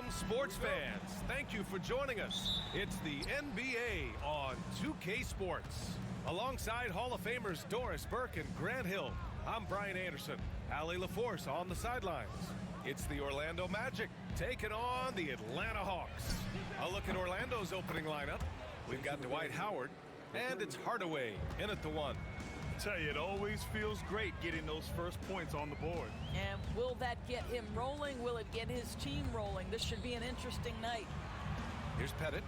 Young sports fans, thank you for joining us. It's the NBA on 2K Sports. Alongside Hall of Famers Doris Burke and Grant Hill, I'm Brian Anderson. Allie LaForce on the sidelines. It's the Orlando Magic taking on the Atlanta Hawks. A look at Orlando's opening lineup. We've got Dwight Howard, and it's Hardaway in at the one. I tell you, it always feels great getting those first points on the board. And will that get him rolling? Will it get his team rolling? This should be an interesting night. Here's Pettit.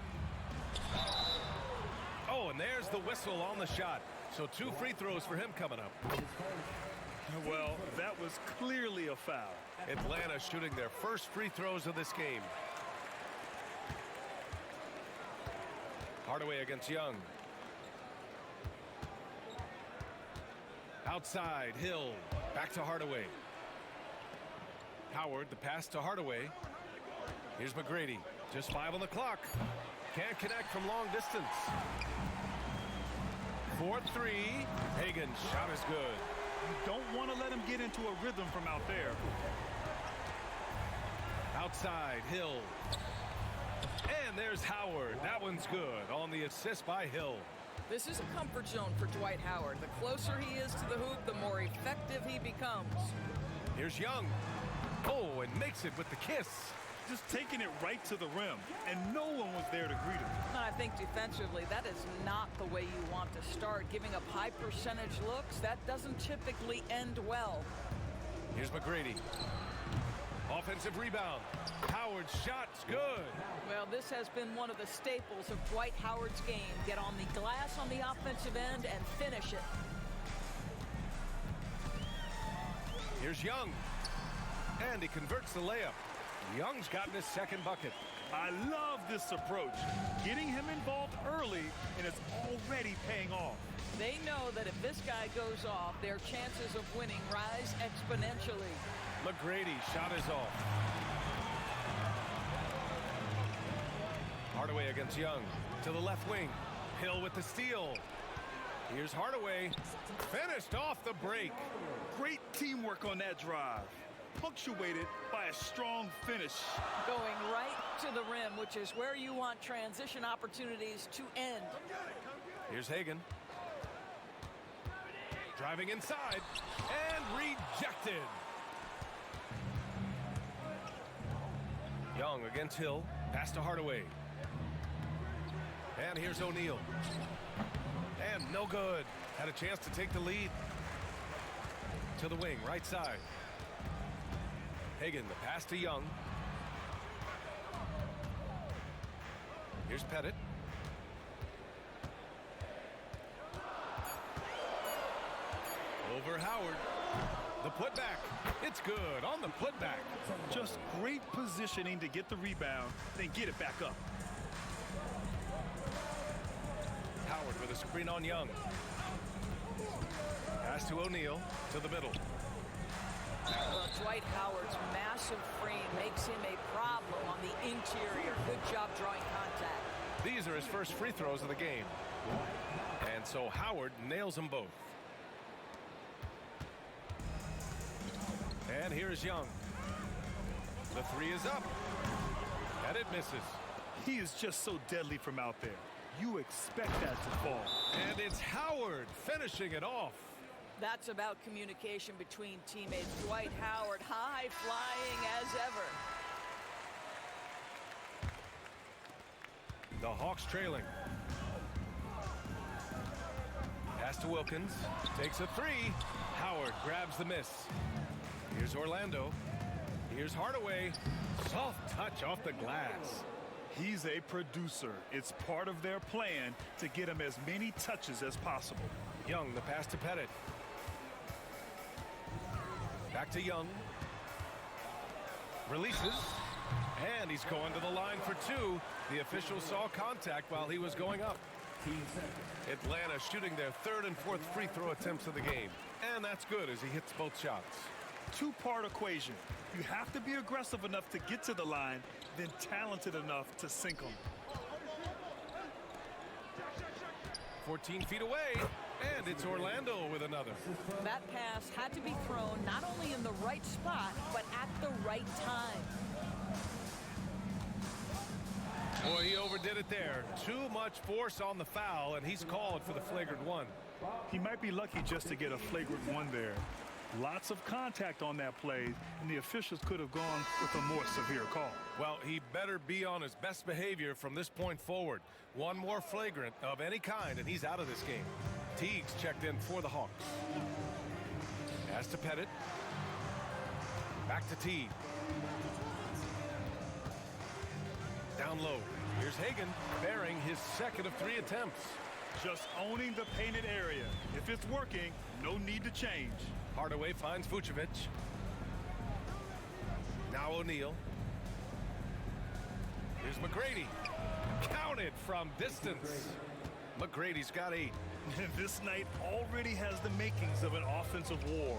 Oh, and there's the whistle on the shot. So 2 free throws for him coming up. Well, that was clearly a foul. Atlanta shooting their first free throws of this game. Hardaway against Young. Outside, Hill. Back to Hardaway. Howard, the pass to Hardaway. Here's McGrady. Just 5 on the clock. Can't connect from long distance. 4-3. Hagan's shot is good. You don't want to let him get into a rhythm from out there. Outside, Hill. And there's Howard. That one's good on the assist by Hill. This is a comfort zone for Dwight Howard. The closer he is to the hoop, the more effective he becomes. Here's Young. Oh, and makes it with the kiss. Just taking it right to the rim, and no one was there to greet him. And I think defensively, that is not the way you want to start. Giving up high percentage looks, that doesn't typically end well. Here's McGrady. Offensive rebound. Howard's shot's good. Well, this has been one of the staples of Dwight Howard's game. Get on the glass on the offensive end and finish it. Here's Young. And he converts the layup. Young's gotten his second bucket. I love this approach. Getting him involved early, and it's already paying off. They know that if this guy goes off, their chances of winning rise exponentially. McGrady's shot is off. Hardaway against Young. To the left wing. Hill with the steal. Here's Hardaway. Finished off the break. Great teamwork on that drive. Punctuated by a strong finish. Going right to the rim, which is where you want transition opportunities to end. Here's Hagan. Driving inside and rejected. Young against Hill. Pass to Hardaway. And here's O'Neal. And no good. Had a chance to take the lead. To the wing, right side. Hagan, the pass to Young. Here's Pettit. Over Howard. The putback. It's good on the putback. Just great positioning to get the rebound, then get it back up. Howard with a screen on Young. Pass to O'Neal. To the middle. Well, Dwight Howard's massive frame makes him a problem on the interior. Good job drawing contact. These are his first free throws of the game. And so Howard nails them both. And here's Young. The 3 is up. And it misses. He is just so deadly from out there. You expect that to fall. And it's Howard finishing it off. That's about communication between teammates. Dwight Howard high flying as ever. The Hawks trailing. Pass to Wilkins. Takes a 3. Howard grabs the miss. Here's Orlando. Here's Hardaway. Soft touch off the glass. He's a producer. It's part of their plan to get him as many touches as possible. Young, the pass to Pettit. Back to Young. Releases. And he's going to the line for 2. The official saw contact while he was going up. Atlanta shooting their 3rd and 4th free throw attempts of the game. And that's good as he hits both shots. Two-part equation. You have to be aggressive enough to get to the line, then talented enough to sink them. 14 feet away. And it's Orlando with another. That pass had to be thrown not only in the right spot, but at the right time. Boy, he overdid it there. Too much force on the foul, and he's called for the flagrant one. He might be lucky just to get a flagrant one there. Lots of contact on that play, and the officials could have gone with a more severe call. Well, he better be on his best behavior from this point forward. One more flagrant of any kind, and he's out of this game. Teague's checked in for the Hawks. Has to Pettit. Back to Teague. Down low. Here's Hagan, bearing his second of 3 attempts. Just owning the painted area. If it's working, no need to change. Hardaway finds Vucevic. Now O'Neal. Here's McGrady. Counted from distance. McGrady's got 8. This night already has the makings of an offensive war.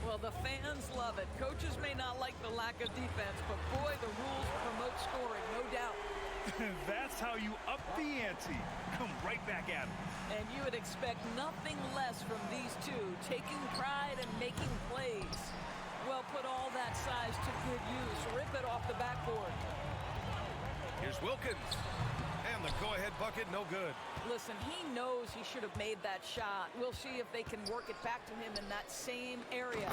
Well, the fans love it. Coaches may not like the lack of defense, but boy, the rules promote scoring, no doubt. That's how you up the ante. Come right back at them. And you would expect nothing less from these two, taking pride and making plays. Well, put all that size to good use. Rip it off the backboard. Here's Wilkins. And the go-ahead bucket, no good. Listen, he knows he should have made that shot. We'll see if they can work it back to him in that same area.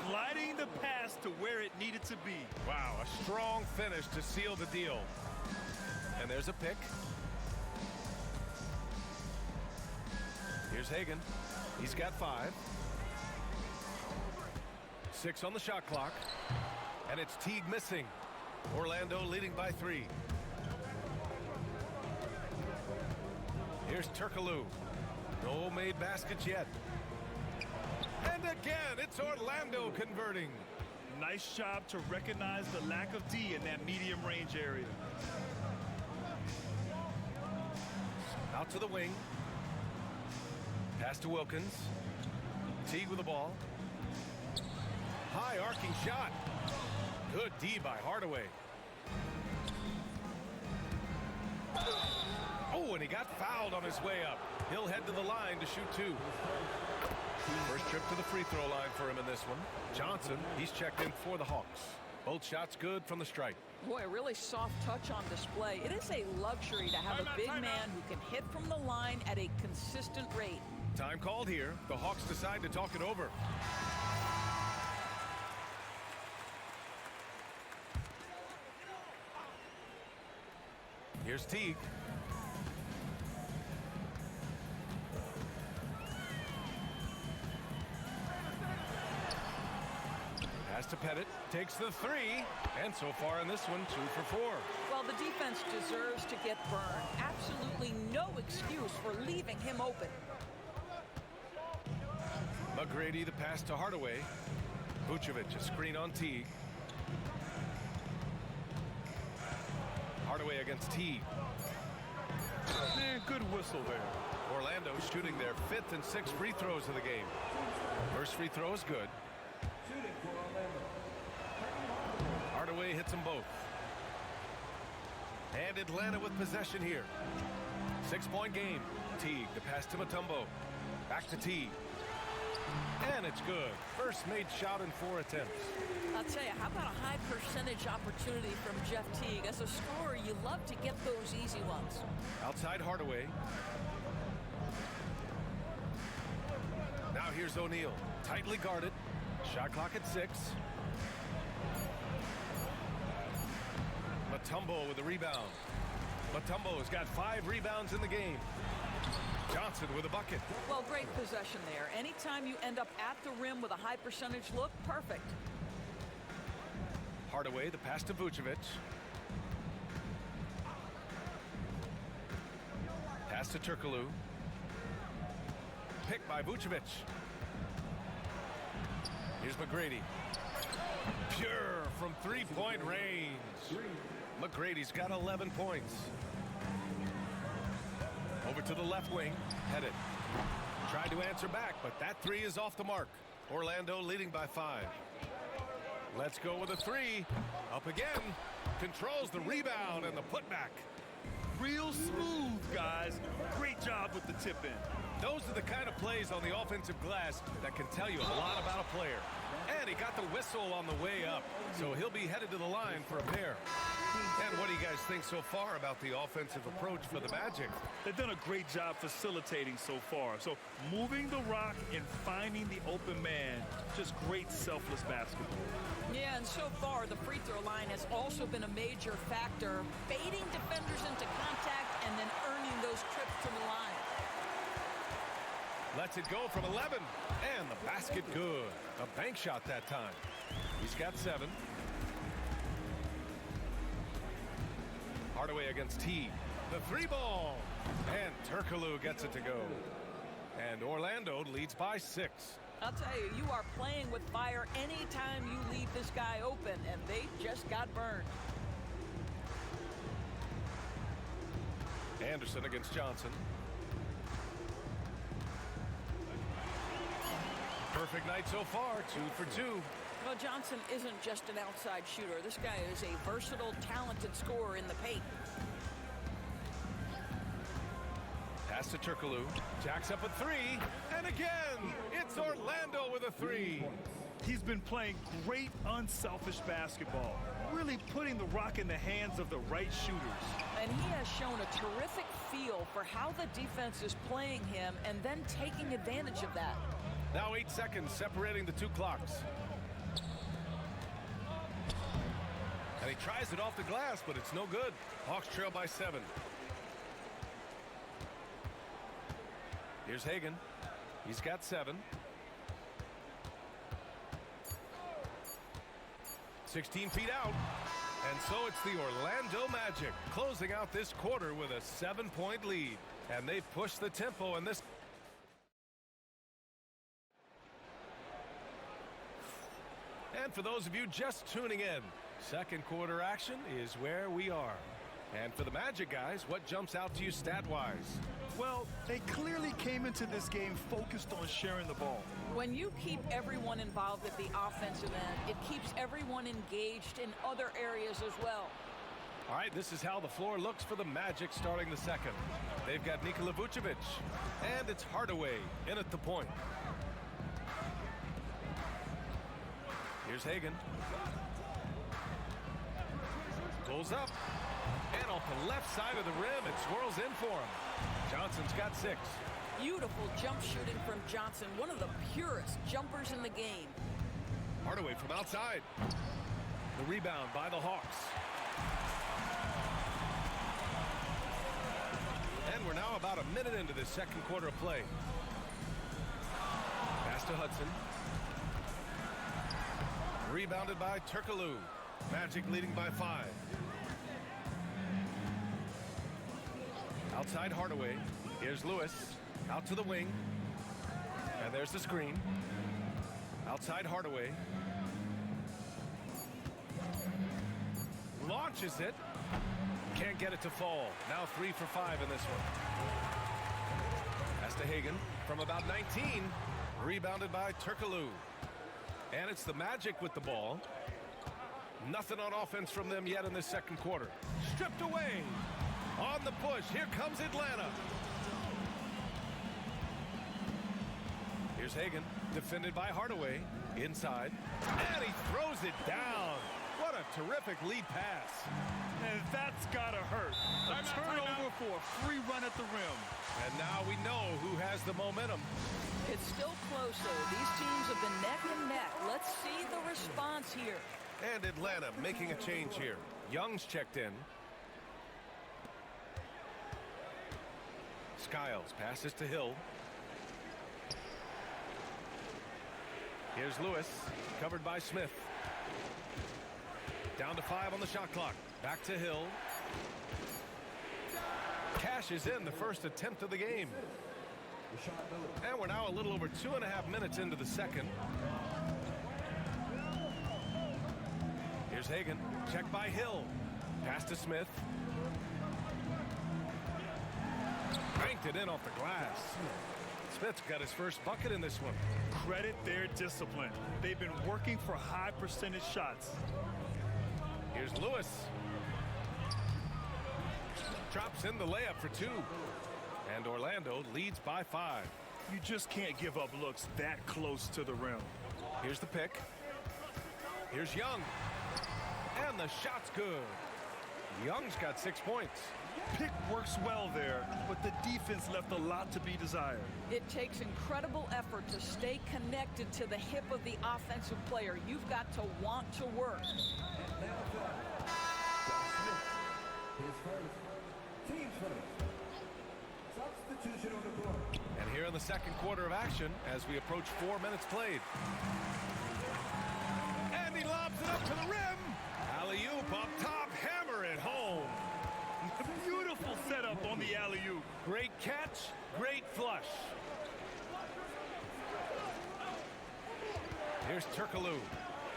Gliding the pass to where it needed to be. Wow, a strong finish to seal the deal. And there's a pick. Here's Hagan. He's got 5. 6 on the shot clock. And it's Teague missing. Orlando leading by 3. Here's Turkoglu. No made baskets yet. And again, it's Orlando converting. Nice job to recognize the lack of D in that medium range area. Out to the wing. Pass to Wilkins. Teague with the ball. High arcing shot. Good D by Hardaway. Oh, and he got fouled on his way up. He'll head to the line to shoot 2. First trip to the free throw line for him in this one. Johnson, he's checked in for the Hawks. Both shots good from the stripe. Boy, a really soft touch on display. It is a luxury to have a big man who can hit from the line at a consistent rate. Time called here. The Hawks decide to talk it over. Here's Teague. Pass to Pettit. Takes the 3. And so far in this one, 2 for 4. Well, the defense deserves to get burned. Absolutely no excuse for leaving him open. McGrady, the pass to Hardaway. Vucevic, a screen on Teague. Hardaway against Teague. Good whistle there. Orlando shooting their 5th and 6th free throws of the game. First free throw is good. Hardaway hits them both. And Atlanta with possession here. 6-point game. Teague, the pass to Mutombo. Back to Teague. And it's good. First made shot in 4 attempts. I'll tell you, how about a high percentage opportunity from Jeff Teague? As a scorer, you love to get those easy ones. Outside Hardaway. Now here's O'Neal. Tightly guarded. Shot clock at 6. Mutombo with the rebound. Mutombo's got 5 rebounds in the game. Johnson with a bucket. Well, great possession there. Anytime you end up at the rim with a high percentage look, perfect. Hardaway, the pass to Vucevic. Pass to Turkoglu. Picked by Vucevic. Here's McGrady. Pure from 3-point range. McGrady's got 11 points. Over to the left wing. Pettit. Tried to answer back, but that 3 is off the mark. Orlando leading by 5. Let's go with a 3. Up again. Controls the rebound and the putback. Real smooth, guys. Great job with the tip in. Those are the kind of plays on the offensive glass that can tell you a lot about a player. And he got the whistle on the way up, so he'll be headed to the line for a pair. And what do you guys think so far about the offensive approach for the Magic? They've done a great job facilitating so far. So moving the rock and finding the open man, just great selfless basketball. Yeah, and so far the free throw line has also been a major factor, baiting defenders into contact and then earning those trips to the line. Lets it go from 11, and the basket good. A bank shot that time. He's got 7. Hardaway against T. The 3 ball. And Turkoglu gets it to go. And Orlando leads by 6. I'll tell you, you are playing with fire anytime you leave this guy open, and they just got burned. Anderson against Johnson. Perfect night so far, 2 for 2. Well, Johnson isn't just an outside shooter. This guy is a versatile, talented scorer in the paint. Pass to Turkoglu. Jacks up a 3. And again, it's Orlando with a 3. He's been playing great unselfish basketball, really putting the rock in the hands of the right shooters. And he has shown a terrific feel for how the defense is playing him and then taking advantage of that. Now 8 seconds separating the 2 clocks. And he tries it off the glass, but it's no good. Hawks trail by 7. Here's Hagan. He's got 7. 16 feet out. And so it's the Orlando Magic closing out this quarter with a 7-point lead. And they've pushed the tempo in this. And for those of you just tuning in, second quarter action is where we are. And for the Magic guys, what jumps out to you stat-wise? Well, they clearly came into this game focused on sharing the ball. When you keep everyone involved at the offensive end, it keeps everyone engaged in other areas as well. All right, this is how the floor looks for the Magic starting the second. They've got Nikola Vucevic, and it's Hardaway in at the point. Here's Hagan. Goes up. And off the left side of the rim, it swirls in for him. Johnson's got 6. Beautiful jump shooting from Johnson, one of the purest jumpers in the game. Hardaway from outside. The rebound by the Hawks. And we're now about a minute into this second quarter of play. Pass to Hudson. Rebounded by Turkoglu. Magic leading by 5. Outside Hardaway. Here's Lewis. Out to the wing. And there's the screen. Outside Hardaway. Launches it. Can't get it to fall. Now 3 for 5 in this one. Pass to Hagan from about 19. Rebounded by Turkoglu. And it's the Magic with the ball. Nothing on offense from them yet in this second quarter. Stripped away. On the push. Here comes Atlanta. Here's Hagan. Defended by Hardaway. Inside. And he throws it down. What a terrific lead pass. And that's got to hurt. A turnover for a free run at the rim. And now we know who has the momentum. It's still close, though. These teams have been neck and neck. Let's see the response here. And Atlanta making a change here. Young's checked in. Skiles passes to Hill. Here's Lewis, covered by Smith. Down to 5 on the shot clock. Back to Hill. Cashes in the first attempt of the game. And we're now a little over 2.5 minutes into the second. Here's Hagan, checked by Hill. Pass to Smith. Banked it in off the glass. Smith's got his first bucket in this one. Credit their discipline. They've been working for high percentage shots. Here's Lewis. Drops in the layup for 2. And Orlando leads by 5. You just can't give up looks that close to the rim. Here's the pick. Here's Young. And the shot's good. Young's got 6 points. Pick works well there, but the defense left a lot to be desired. It takes incredible effort to stay connected to the hip of the offensive player. You've got to want to work. And here in the second quarter of action as we approach 4 minutes played. And he lobs it up to the rim. Alley-oop up top, hammer it home. Beautiful setup on the alley-oop. Great catch, great flush. Here's Turkoglu.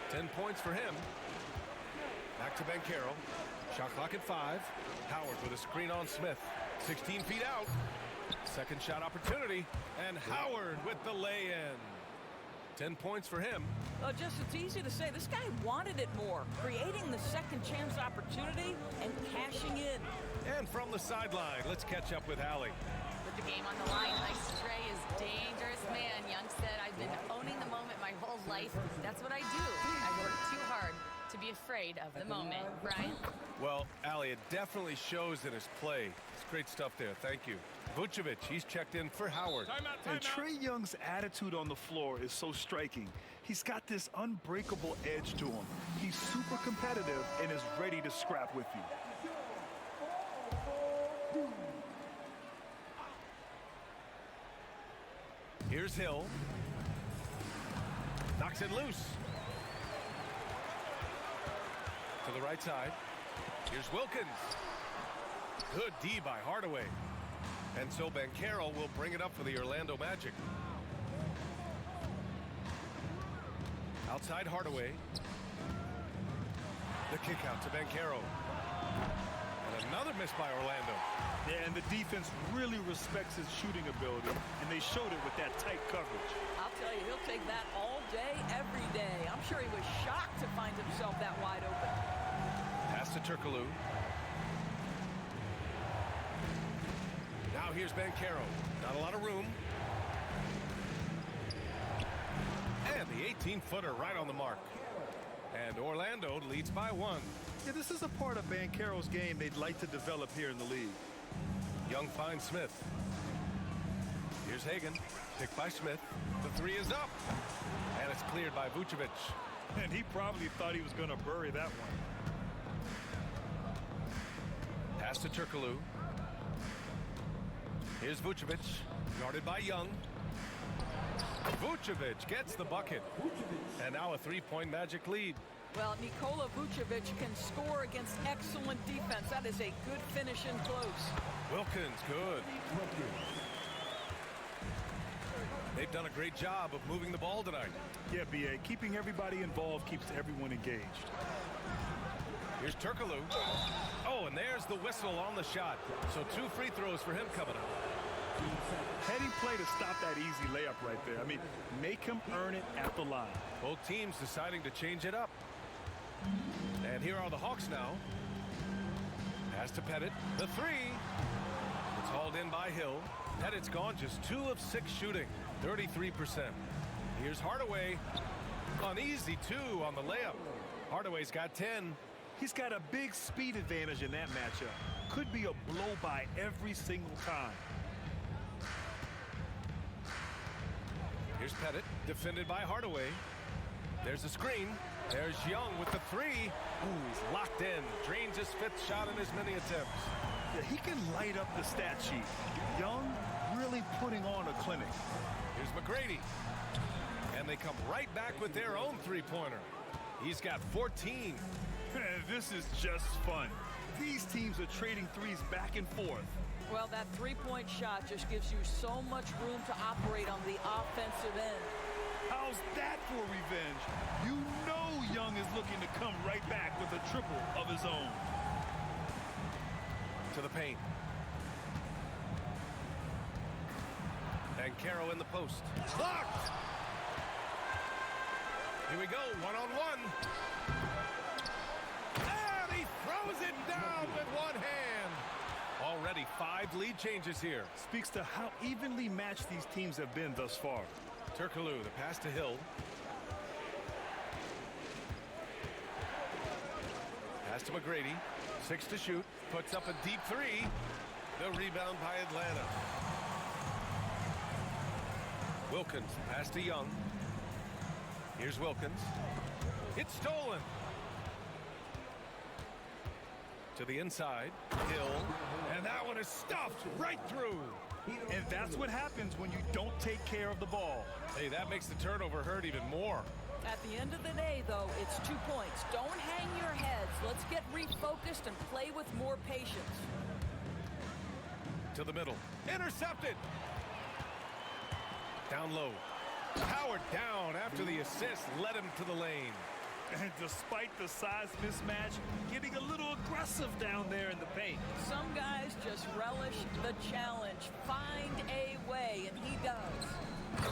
10 points for him. Back to Banchero. Shot clock at 5. Howard with a screen on Smith. 16 feet out. Second shot opportunity. And Howard with the lay-in. 10 points for him. It's easy to say. This guy wanted it more. Creating the second chance opportunity and cashing in. And from the sideline, let's catch up with Allie. With the game on the line, Mike Stray is dangerous man. Young said, I've been owning the moment my whole life. That's what I do. I work too hard to be afraid of the moment. Brian? Well, Allie, it definitely shows in his play. It's great stuff there. Thank you. Vucevic, he's checked in for Howard. And Trae Young's attitude on the floor is so striking. He's got this unbreakable edge to him. He's super competitive and is ready to scrap with you. Here's Hill. Knocks it loose. To the right side. Here's Wilkins. Good D by Hardaway. And so Banchero will bring it up for the Orlando Magic. Outside Hardaway. The kick out to Banchero. And another miss by Orlando. Yeah, and the defense really respects his shooting ability, and they showed it with that tight coverage. I'll tell you, he'll take that all day, every day. I'm sure he was shocked to find himself that wide open. Pass to Turkoglu. Now here's Banchero. Not a lot of room. And the 18-footer right on the mark. And Orlando leads by 1. Yeah, this is a part of Banchero's game they'd like to develop here in the league. Young finds Smith. Here's Hagan. Picked by Smith. The 3 is up. And it's cleared by Vucevic. And he probably thought he was going to bury that one. Pass to Turkoglu. Here's Vucevic. Guarded by Young. Vucevic gets the bucket. And now a 3-point Magic lead. Well, Nikola Vucevic can score against excellent defense. That is a good finish in close. Wilkins, good. They've done a great job of moving the ball tonight. Yeah, B.A., keeping everybody involved keeps everyone engaged. Here's Turkoglu. Oh, and there's the whistle on the shot. So 2 free throws for him coming up. Heading play to stop that easy layup right there. I mean, make him earn it at the line. Both teams deciding to change it up. And here are the Hawks now. Pass to Pettit. The 3. It's hauled in by Hill. Pettit's gone just 2 of 6 shooting. 33%. Here's Hardaway. An easy 2 on the layup. Hardaway's got 10. He's got a big speed advantage in that matchup. Could be a blow-by every single time. Here's Pettit, defended by Hardaway. There's a screen. There's Young with the 3. Ooh, he's locked in. Drains his 5th shot in as many attempts. Yeah, he can light up the stat sheet. Young really putting on a clinic. Here's McGrady. And they come right back with their own 3-pointer. He's got 14. This is just fun. These teams are trading threes back and forth. Well, that 3-point shot just gives you so much room to operate on the offensive end. How's that for revenge? You know Young is looking to come right back with a triple of his own. To the paint. And Caro in the post. Blocked! Here we go, one-on-one. And he throws it down with one hand. Already 5 lead changes here. Speaks to how evenly matched these teams have been thus far. Turkoglu, the pass to Hill. Pass to McGrady. 6 to shoot. Puts up a deep three. The rebound by Atlanta. Wilkins pass to Young. Here's Wilkins. It's stolen. To the inside. Hill. And that one is stuffed right through. And that's what happens when you don't take care of the ball. Hey, that makes the turnover hurt even more. At the end of the day, though, it's 2 points. Don't hang your heads. Let's get refocused and play with more patience. To the middle. Intercepted. Down low. Howard down after the assist led him to the lane. And despite the size mismatch, getting a little aggressive down there in the paint. Some guys just relish the challenge. Find a way, and he does.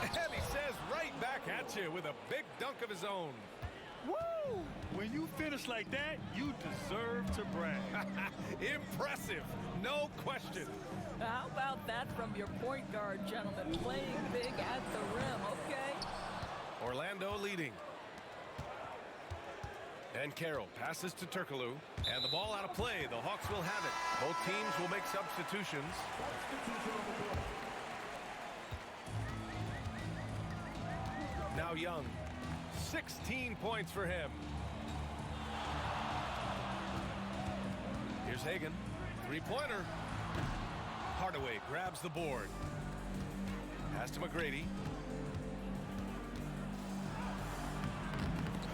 And he says right back at you with a big dunk of his own. Woo! When you finish like that, you deserve to brag. Impressive, no question. How about that from your point guard, gentlemen? Playing big at the rim, okay? Orlando leading. And Carroll passes to Turkoglu. And the ball out of play. The Hawks will have it. Both teams will make substitutions. Now Young. 16 points for him. Here's Hagan. Three-pointer. Hardaway grabs the board. Pass to McGrady.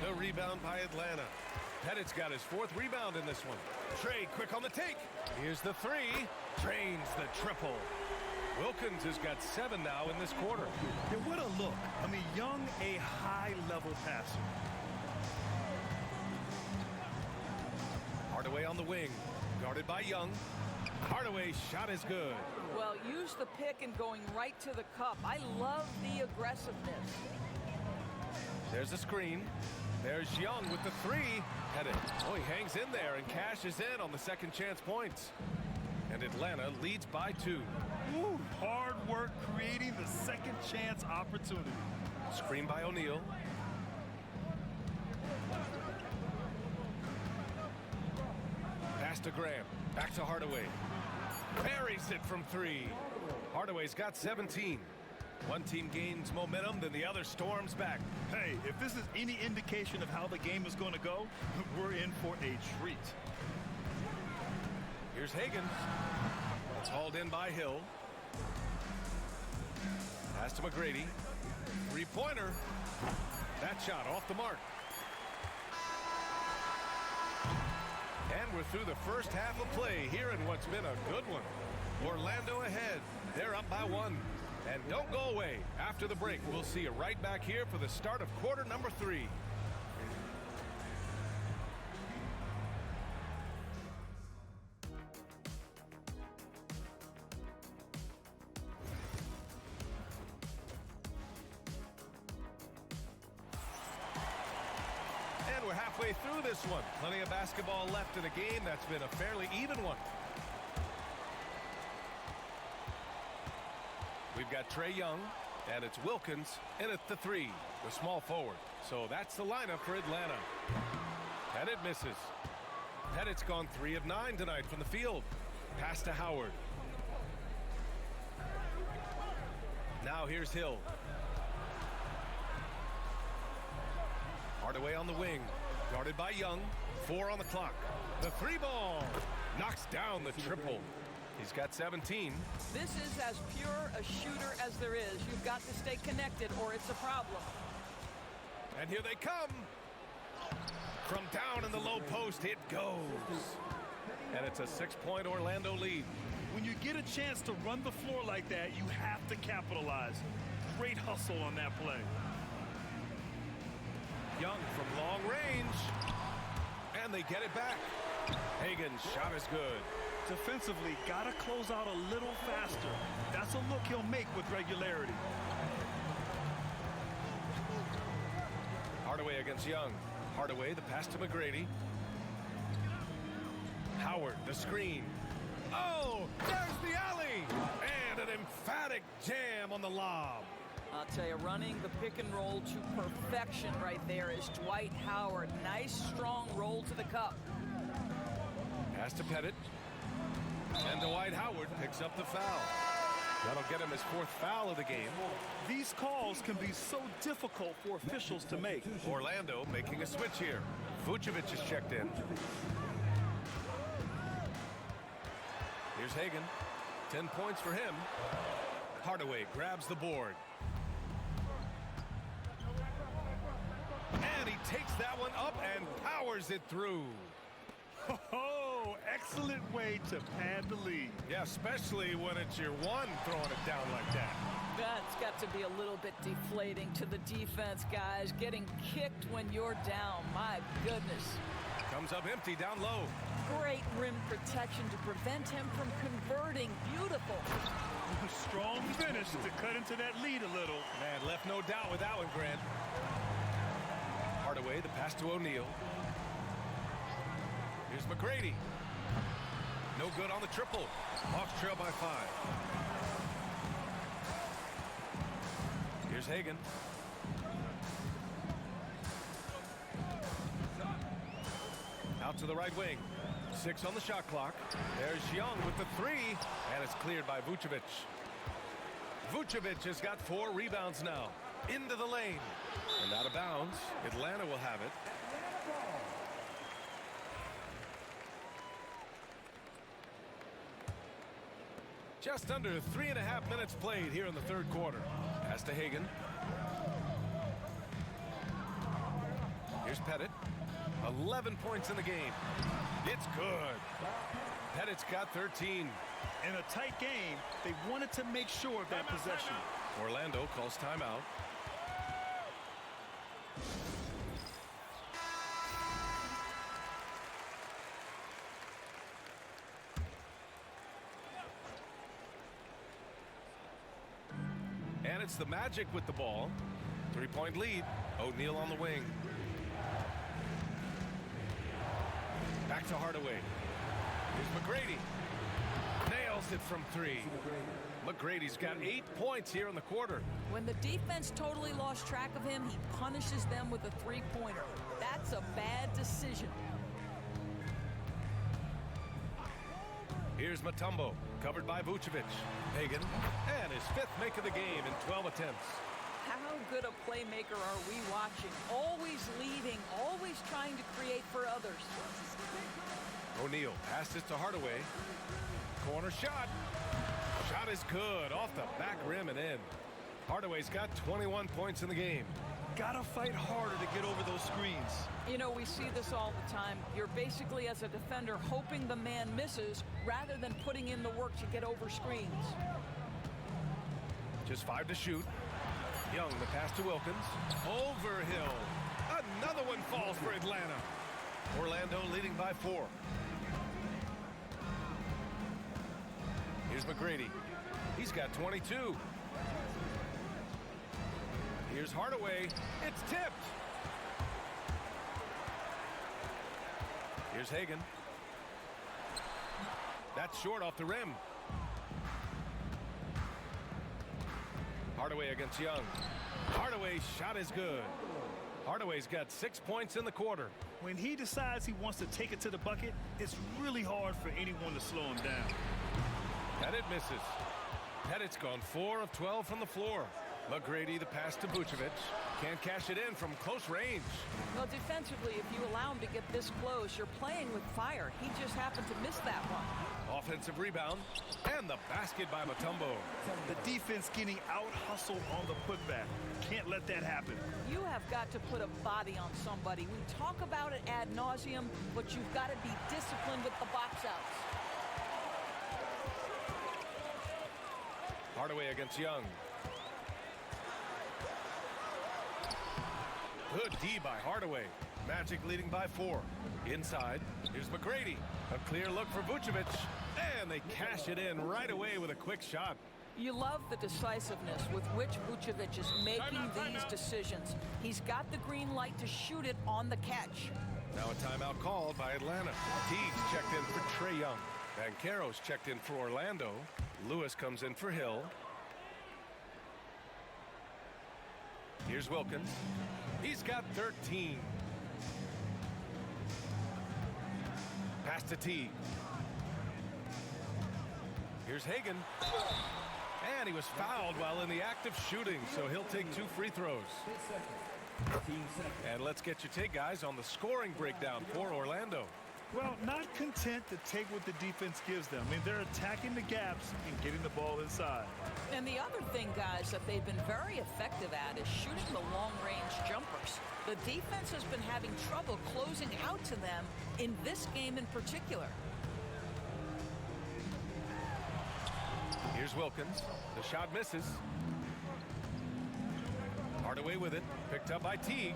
The rebound by Atlanta. Pettit's got his 4th rebound in this one. Trey quick on the take. Here's the three. Drains the triple. Wilkins has got 7 now in this quarter. Yeah, what a look. I mean, Young, a high-level passer. Hardaway on the wing. Guarded by Young. Hardaway's shot is good. Well, use the pick and going right to the cup. I love the aggressiveness. There's a screen. There's Young with the three. Pettit. Oh, he hangs in there and cashes in on the second chance points. And Atlanta leads by 2. Ooh, hard work creating the second chance opportunity. Screen by O'Neal. Pass to Graham. Back to Hardaway. Buries it from 3. Hardaway's got 17. One team gains momentum, then the other storms back. Hey, if this is any indication of how the game is going to go, we're in for a treat. Here's Hagan. It's hauled in by Hill. Pass to McGrady. Three-pointer. That shot off the mark. And we're through the first half of play here in what's been a good one. Orlando ahead. They're up by 1. And don't go away. After the break, we'll see you right back here for the start of quarter number 3. And we're halfway through this one. Plenty of basketball left in a game that's been a fairly even one. We've got Trey Young, and it's Wilkins in at the 3, the small forward. So that's the lineup for Atlanta. Pettit misses. Pettit's gone 3 of 9 tonight from the field. Pass to Howard. Now here's Hill. Hardaway on the wing. Guarded by Young. 4 on the clock. The 3-ball. Knocks down the triple. He's got 17. This is as pure a shooter as there is. You've got to stay connected or it's a problem. And here they come. From down in the low post, it goes. And it's a 6-point Orlando lead. When you get a chance to run the floor like that, you have to capitalize. Great hustle on that play. Young from long range. And they get it back. Hagan's shot is good. Defensively, got to close out a little faster. That's a look he'll make with regularity. Hardaway against Young. Hardaway, the pass to McGrady. Howard, the screen. Oh, there's the alley! And an emphatic jam on the lob. I'll tell you, running the pick and roll to perfection right there is Dwight Howard. Nice, strong roll to the cup. Pass to Pettit. And Dwight Howard picks up the foul. That'll get him his 4th foul of the game. These calls can be so difficult for officials to make. Orlando making a switch here. Vucevic is checked in. Here's Hagan. 10 points for him. Hardaway grabs the board. And he takes that one up and powers it through. Oh, excellent way to pad the lead. Yeah, especially when it's your one throwing it down like that. That's got to be a little bit deflating to the defense, guys. Getting kicked when you're down. My goodness. Comes up empty down low. Great rim protection to prevent him from converting. Beautiful. Strong finish to cut into that lead a little. Man, left no doubt with that one, Grant. Hardaway, the pass to O'Neal. Here's McGrady. No good on the triple. Hawks trail by 5. Here's Hagan. Out to the right wing. 6 on the shot clock. There's Young with the 3, and it's cleared by Vucevic. Vucevic has got 4 rebounds now. Into the lane. And out of bounds. Atlanta will have it. Just under 3.5 minutes played here in the 3rd quarter. Pass to Hagan. Here's Pettit. 11 points in the game. It's good. Pettit's got 13. In a tight game, they wanted to make sure of that possession. Orlando calls timeout. And it's the Magic with the ball. 3-point lead. O'Neal on the wing. Back to Hardaway. Here's McGrady. Nails it from 3. McGrady's got 8 points here in the quarter. When the defense totally lost track of him, he punishes them with a 3-pointer. That's a bad decision. Here's Mutombo, covered by Vucevic. Hagan, and his 5th make of the game in 12 attempts. How good a playmaker are we watching? Always leading, always trying to create for others. O'Neal passes to Hardaway. Corner shot. Shot is good, off the back rim and in. Hardaway's got 21 points in the game. Gotta fight harder to get over those screens. You know, we see this all the time. You're basically, as a defender, hoping the man misses rather than putting in the work to get over screens. Just 5 to shoot. Young, the pass to Wilkins. Overhill. Another one falls for Atlanta. Orlando leading by 4. Here's McGrady. He's got 22. Here's Hardaway. It's tipped. Here's Hagan. That's short off the rim. Hardaway against Young. Hardaway's shot is good. Hardaway's got 6 points in the quarter. When he decides he wants to take it to the bucket, it's really hard for anyone to slow him down. Pettit misses. Pettit's gone 4 of 12 from the floor. McGrady, the pass to Vucevic. Can't cash it in from close range. Well, defensively, if you allow him to get this close, you're playing with fire. He just happened to miss that one. Offensive rebound. And the basket by Mutombo. The defense getting out-hustled on the putback. Can't let that happen. You have got to put a body on somebody. We talk about it ad nauseum, but you've got to be disciplined with the box outs. Hardaway against Young. Good D by Hardaway. Magic leading by 4. Inside, here's McGrady. A clear look for Vucevic. And they cash it in right away with a quick shot. You love the decisiveness with which Vucevic is making these decisions. He's got the green light to shoot it on the catch. Now a timeout called by Atlanta. Teagues checked in for Trae Young. Banchero's checked in for Orlando. Lewis comes in for Hill. Here's Wilkins. He's got 13. Pass Pass to Teague. Here's Hagan. And he was fouled while in the act of shooting, so he'll take 2 free throws. And let's get your take, guys, on the scoring breakdown for Orlando. Well, not content to take what the defense gives them. I mean, they're attacking the gaps and getting the ball inside. And the other thing, guys, that they've been very effective at is shooting the long-range jumpers. The defense has been having trouble closing out to them in this game in particular. Here's Wilkins. The shot misses. Hardaway with it. Picked up by Teague.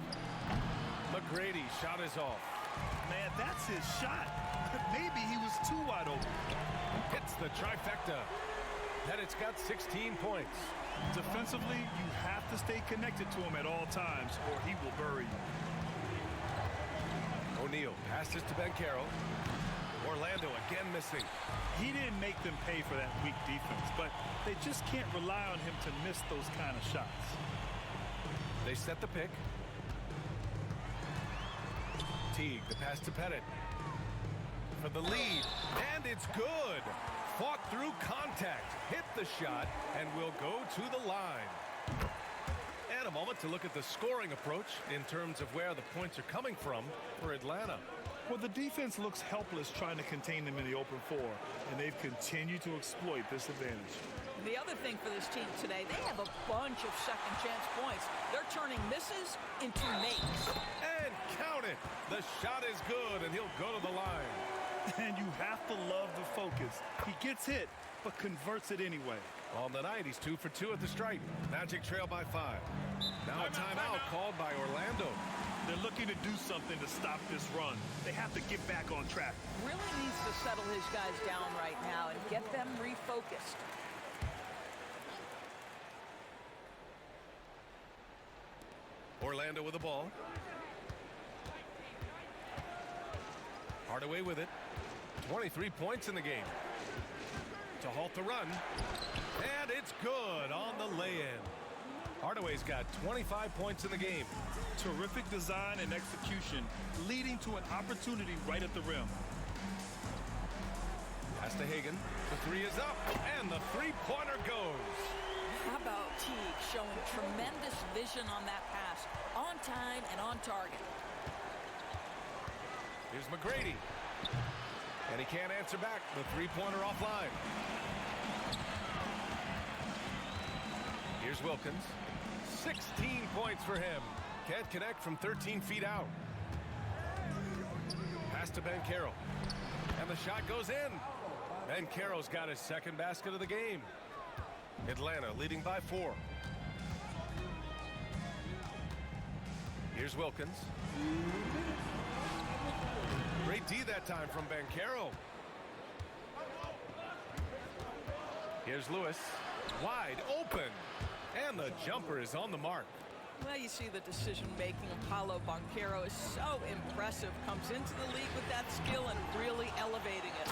McGrady shot is off. Man, that's his shot. Maybe he was too wide open. Hits the trifecta. And it's got 16 points. Defensively, you have to stay connected to him at all times or he will bury you. O'Neal passes to Banchero. Orlando again missing. He didn't make them pay for that weak defense, but they just can't rely on him to miss those kind of shots. They set the pick. Teague, the pass to Pettit. For the lead, and it's good. Fought through contact, hit the shot, and will go to the line. And a moment to look at the scoring approach in terms of where the points are coming from for Atlanta. Well, the defense looks helpless trying to contain them in the open floor, and they've continued to exploit this advantage. The other thing for this team today, they have a bunch of second chance points. They're turning misses into makes. And count it. The shot is good, and he'll go to the line. And you have to love the focus. He gets hit, but converts it anyway. On the night, he's 2 for 2 at the stripe. Magic trail by 5. Now a timeout called by Orlando. They're looking to do something to stop this run. They have to get back on track. Really needs to settle his guys down right now and get them refocused. Orlando with the ball. Hardaway with it. 23 points in the game. To halt the run. And it's good on the lay-in. Hardaway's got 25 points in the game. Terrific design and execution, leading to an opportunity right at the rim. Pass to Hagan. The 3 is up, and the three-pointer goes. How about Teague showing tremendous vision on that pass, on time and on target. Here's McGrady. And he can't answer back. The three-pointer offline. Here's Wilkins. 16 points for him. Can't connect from 13 feet out. Pass to Banchero. And the shot goes in. Banchero's got his second basket of the game. Atlanta leading by 4. Here's Wilkins. Great D that time from Banchero. Here's Lewis. Wide open. And the jumper is on the mark. Well, you see the decision-making of Paolo Banchero is so impressive. Comes into the league with that skill and really elevating it.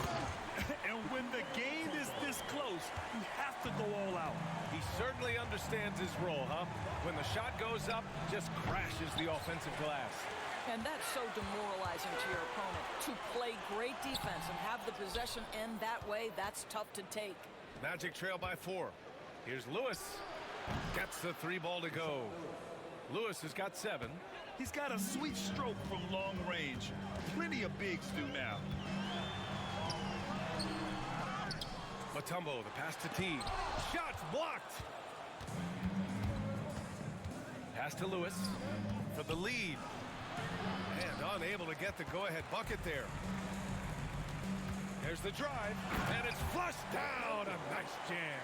And when the game is this close, you have to go all out. He certainly understands his role, huh? When the shot goes up, just crashes the offensive glass. And that's so demoralizing to your opponent. To play great defense and have the possession end that way, that's tough to take. Magic trail by 4. Here's Lewis. Gets the 3 ball to go. Lewis has got 7. He's got a sweet stroke from long range. Plenty of bigs do now. Mutombo, the pass to Teague. Shots blocked. Pass to Lewis for the lead. And unable to get the go-ahead bucket there. There's the drive, and it's flushed down. A nice jam.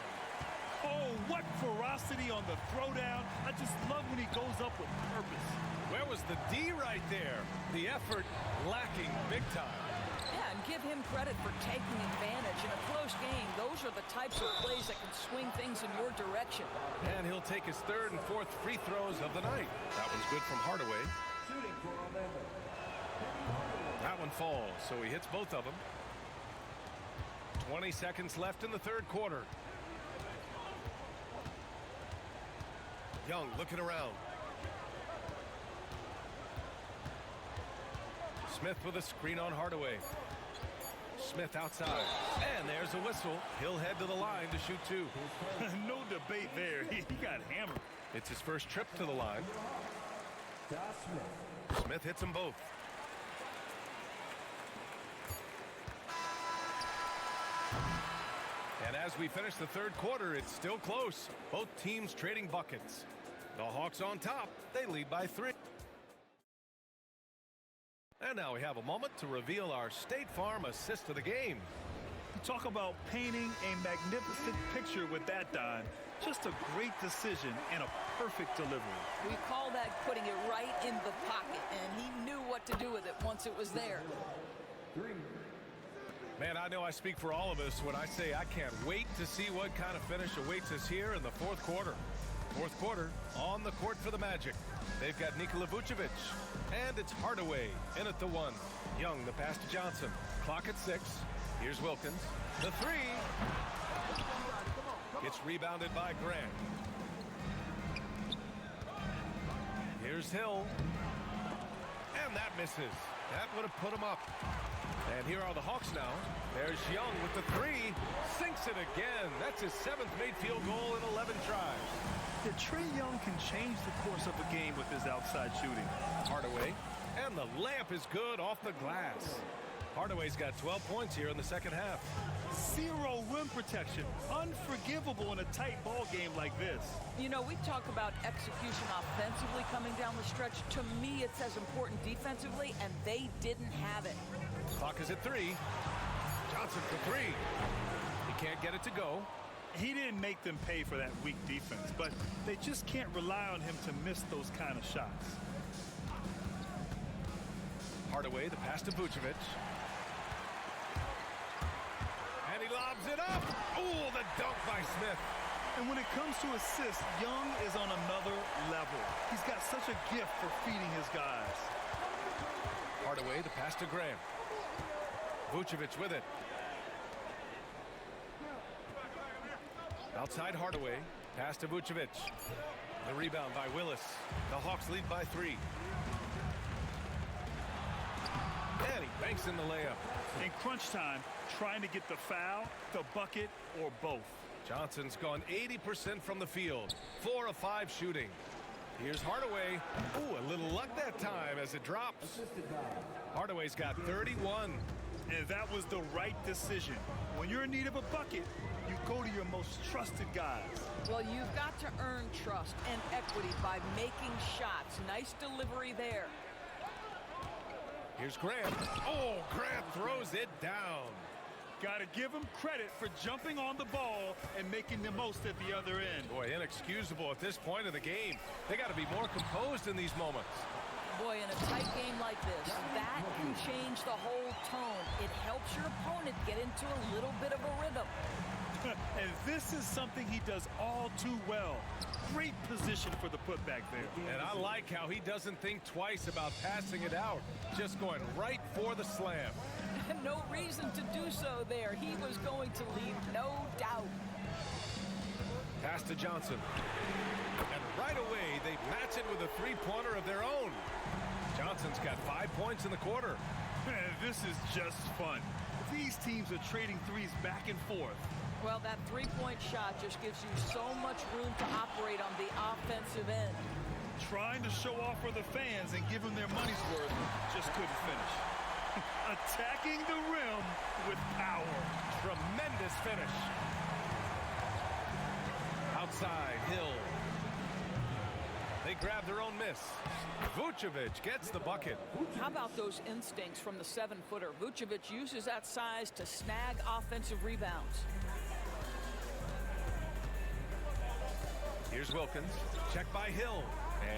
Oh, what ferocity on the throwdown. I just love when he goes up with purpose. Where was the D right there? The effort lacking big time. Yeah, and give him credit for taking advantage. In a close game, those are the types of plays that can swing things in your direction. And he'll take his 3rd and 4th free throws of the night. That one's good from Hardaway. That one falls, so he hits both of them. 20 seconds left in the 3rd quarter. Young looking around. Smith with a screen on Hardaway. Smith outside. And there's a whistle. He'll head to the line to shoot two. No debate there. He got hammered. It's his first trip to the line. Smith hits them both. And as we finish the third quarter, it's still close. Both teams trading buckets. The Hawks on top. They lead by 3. And now we have a moment to reveal our State Farm assist of the game. You talk about painting a magnificent picture with that, Don. Just a great decision and a perfect delivery. We call that putting it right in the pocket, and he knew what to do with it once it was there. Man, I know I speak for all of us when I say I can't wait to see what kind of finish awaits us here in the fourth quarter. Fourth quarter on the court for the Magic. They've got Nikola Vucevic, and it's Hardaway in at the 1. Young, the pass to Johnson. Clock at 6. Here's Wilkins. The 3. Gets rebounded by Grant. Here's Hill. And that misses. That would have put him up. And here are the Hawks now. There's Young with the 3. Sinks it again. That's his 7th made field goal in 11 tries. Yeah, Trae Young can change the course of a game with his outside shooting. Hardaway. And the layup is good off the glass. Hardaway's got 12 points here in the second half. 0 rim protection. Unforgivable in a tight ball game like this. You know, we talk about execution offensively coming down the stretch. To me, it's as important defensively, and they didn't have it. Clock is at 3. Johnson for 3. He can't get it to go. He didn't make them pay for that weak defense, but they just can't rely on him to miss those kind of shots. Hardaway, the pass to Vucevic. And he lobs it up. Oh, the dunk by Smith. And when it comes to assists, Young is on another level. He's got such a gift for feeding his guys. Hardaway, the pass to Graham. Vucevic with it. Outside Hardaway. Pass to Vucevic. The rebound by Willis. The Hawks lead by 3. And he banks in the layup. In crunch time, trying to get the foul, the bucket, or both. Johnson's gone 80% from the field. 4 of 5 shooting. Here's Hardaway. Ooh, a little luck that time as it drops. Hardaway's got 31. And that was the right decision. When you're in need of a bucket, you go to your most trusted guys. Well, you've got to earn trust and equity by making shots. Nice delivery there. Here's Grant. Oh, Grant throws it down. Got to give him credit for jumping on the ball and making the most at the other end. Boy, inexcusable at this point of the game. They got to be more composed in these moments. Boy, in a tight game like this, that can change the whole tone. It helps your opponent get into a little bit of a rhythm. And this is something he does all too well. Great position for the putback there. And I like how he doesn't think twice about passing it out. Just going right for the slam. No reason to do so there. He was going to leave, no doubt. Pass to Johnson. And right away, they match it with a three-pointer of their own. Johnson's got 5 points in the quarter. This is just fun. These teams are trading threes back and forth. Well, that three-point shot just gives you so much room to operate on the offensive end. Trying to show off for the fans and give them their money's worth, just couldn't finish. Attacking the rim with power. Tremendous finish. Outside, Hill. They grab their own miss. Vucevic gets the bucket. How about those instincts from the 7-footer? Vucevic uses that size to snag offensive rebounds. Here's Wilkins. Check by Hill.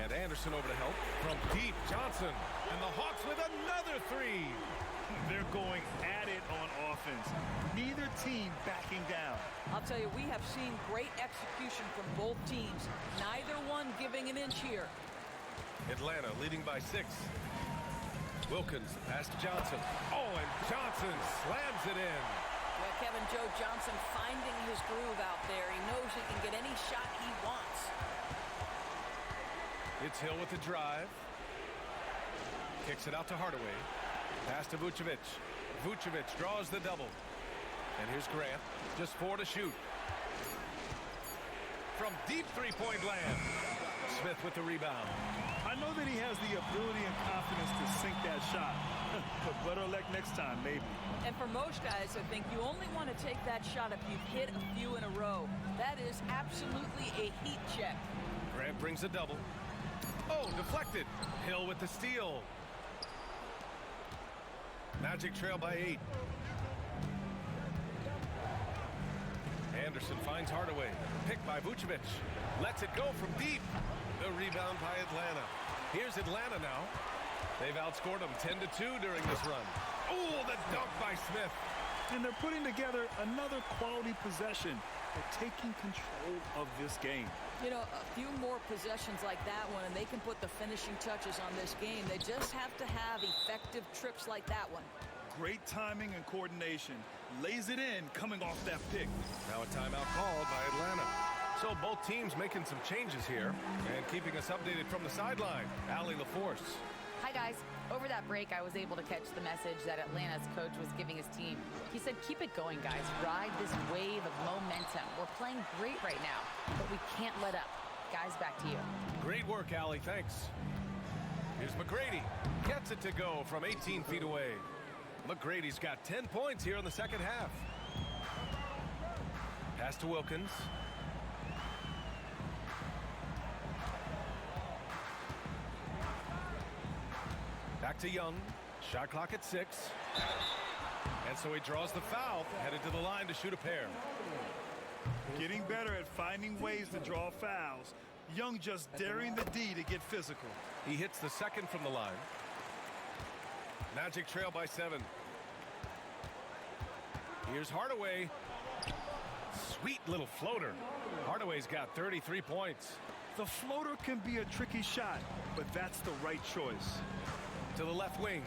And Anderson over to help. From deep, Johnson. And the Hawks with another 3. They're going at it on offense. Neither team backing down. I'll tell you, we have seen great execution from both teams. Neither one giving an inch here. Atlanta leading by 6. Wilkins, pass to Johnson. Oh, and Johnson slams it in. Well, Kevin Joe Johnson finding his groove out there. He knows he can get any shot he wants. It's Hill with the drive. Kicks it out to Hardaway. Pass to Vucevic. Vucevic draws the double. And here's Grant. Just 4 to shoot. From deep three-point land. Smith with the rebound. I know that he has the ability and confidence to sink that shot. But better luck next time, maybe. And for most guys, I think you only want to take that shot if you've hit a few in a row. That is absolutely a heat check. Grant brings a double. Oh, deflected. Hill with the steal. Magic trail by 8. Anderson finds Hardaway. Picked by Vucevic. Lets it go from deep. The rebound by Atlanta. Here's Atlanta now. They've outscored them 10-2 during this run. Oh, the dunk by Smith. And they're putting together another quality possession. They're taking control of this game. You know, a few more possessions like that one, and they can put the finishing touches on this game. They just have to have effective trips like that one. Great timing and coordination. Lays it in coming off that pick. Now a timeout called by Atlanta. So both teams making some changes here and keeping us updated from the sideline. Allie LaForce. Hi, guys. Over that break, I was able to catch the message that Atlanta's coach was giving his team. He said, keep it going, guys. Ride this wave of momentum. We're playing great right now, but we can't let up. Guys, back to you. Great work, Allie. Thanks. Here's McGrady. Gets it to go from 18 feet away. McGrady's got 10 points here in the second half. Pass to Wilkins. Back to Young. Shot clock at 6. And so he draws the foul, headed to the line to shoot a pair. Getting better at finding ways to draw fouls. Young just daring the D to get physical. He hits the second from the line. Magic trail by 7. Here's Hardaway. Sweet little floater. Hardaway's got 33 points. The floater can be a tricky shot, but that's the right choice. To the left wing.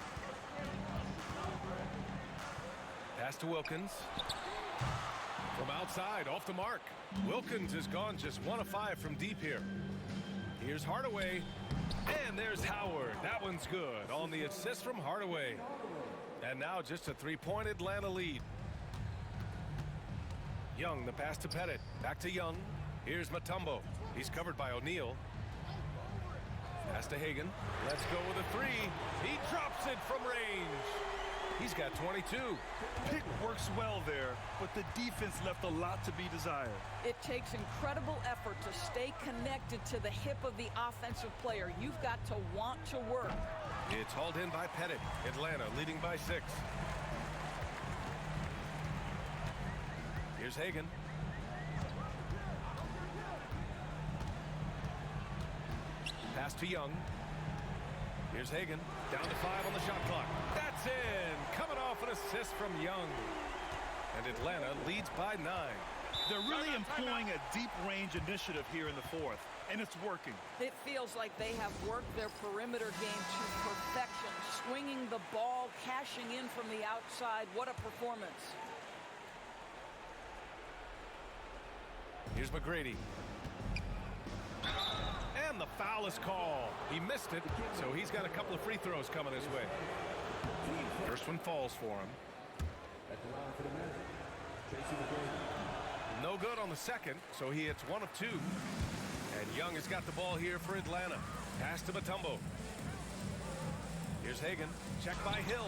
Pass to Wilkins. From outside, off the mark. Wilkins has gone just 1 of 5 from deep here. Here's Hardaway. And there's Howard. That one's good on the assist from Hardaway. And now just a 3-point Atlanta lead. Young, the pass to Pettit. Back to Young. Here's Mutombo. He's covered by O'Neal. Pass to Hagan. Let's go with a 3. He drops it from range. He's got 22. Pick works well there, but the defense left a lot to be desired. It takes incredible effort to stay connected to the hip of the offensive player. You've got to want to work. It's hauled in by Pettit. Atlanta leading by 6. Here's Hagan. Pass to Young. Here's Hagan. Down to 5 on the shot clock. That's in. Coming off an assist from Young. And Atlanta leads by 9. They're really employing a deep range initiative here in the fourth, and it's working. It feels like they have worked their perimeter game to perfection. Swinging the ball, cashing in from the outside. What a performance. Here's McGrady. And the foul is called. He missed it, so he's got a couple of free throws coming his way. First one falls for him. No good on the second, so he hits 1 of 2. And Young has got the ball here for Atlanta. Pass to Mutombo. Here's Hagan. Check by Hill.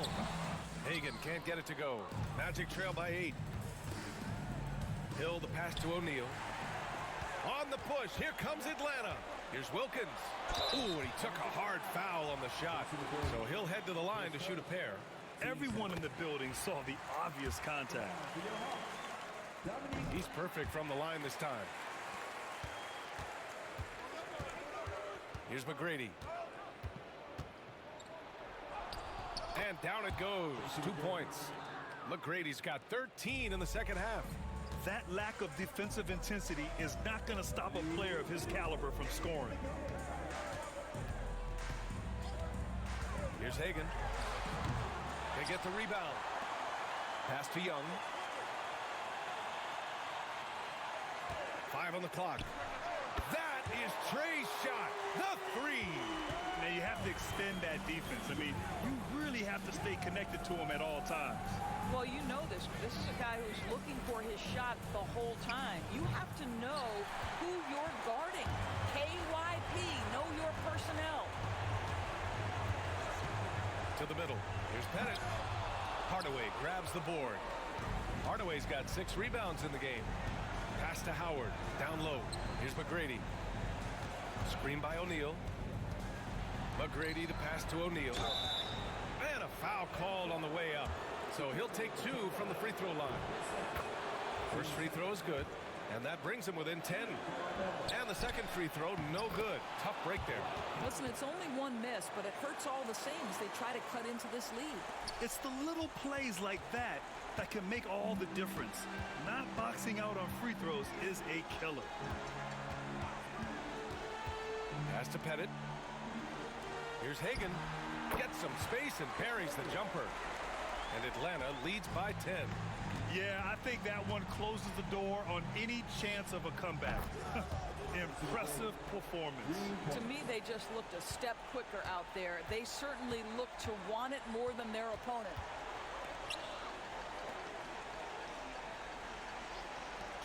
Hagan can't get it to go. Magic trail by 8. Hill, the pass to O'Neal. On the push, here comes Atlanta. Here's Wilkins. Ooh, and he took a hard foul on the shot. So he'll head to the line to shoot a pair. Everyone in the building saw the obvious contact. He's perfect from the line this time. Here's McGrady. And down it goes. 2 points. McGrady's got 13 in the second half. That lack of defensive intensity is not going to stop a player of his caliber from scoring. Here's Hagan. They get the rebound. Pass to Young. 5 on the clock. That is Trey's shot. The 3. Now you have to extend that defense. I mean, you really have to stay connected to him at all times. Well, you know this. This is a guy who's looking for his shot the whole time. You have to know who you're guarding. KYP, know your personnel. To the middle. Here's Pettit. Hardaway grabs the board. Hardaway's got 6 rebounds in the game. Pass to Howard. Down low. Here's McGrady. Screen by O'Neal. McGrady to pass to O'Neal. And a foul called on the way up. So he'll take 2 from the free throw line. First free throw is good. And that brings him within 10. And the second free throw, no good. Tough break there. Listen, it's only 1 miss, but it hurts all the same as they try to cut into this lead. It's the little plays like that that can make all the difference. Not boxing out on free throws is a killer. Pass to Pettit. Here's Hagan. Gets some space and buries the jumper. And Atlanta leads by 10. Yeah, I think that one closes the door on any chance of a comeback. Impressive performance. To me, they just looked a step quicker out there. They certainly looked to want it more than their opponent.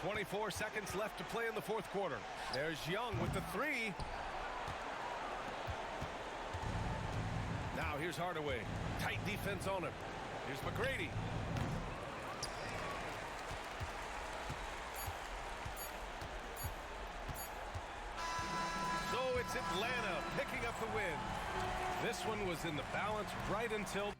24 seconds left to play in the fourth quarter. There's Young with the 3. Now here's Hardaway. Tight defense on him. Here's McGrady. So it's Atlanta picking up the win. This one was in the balance right until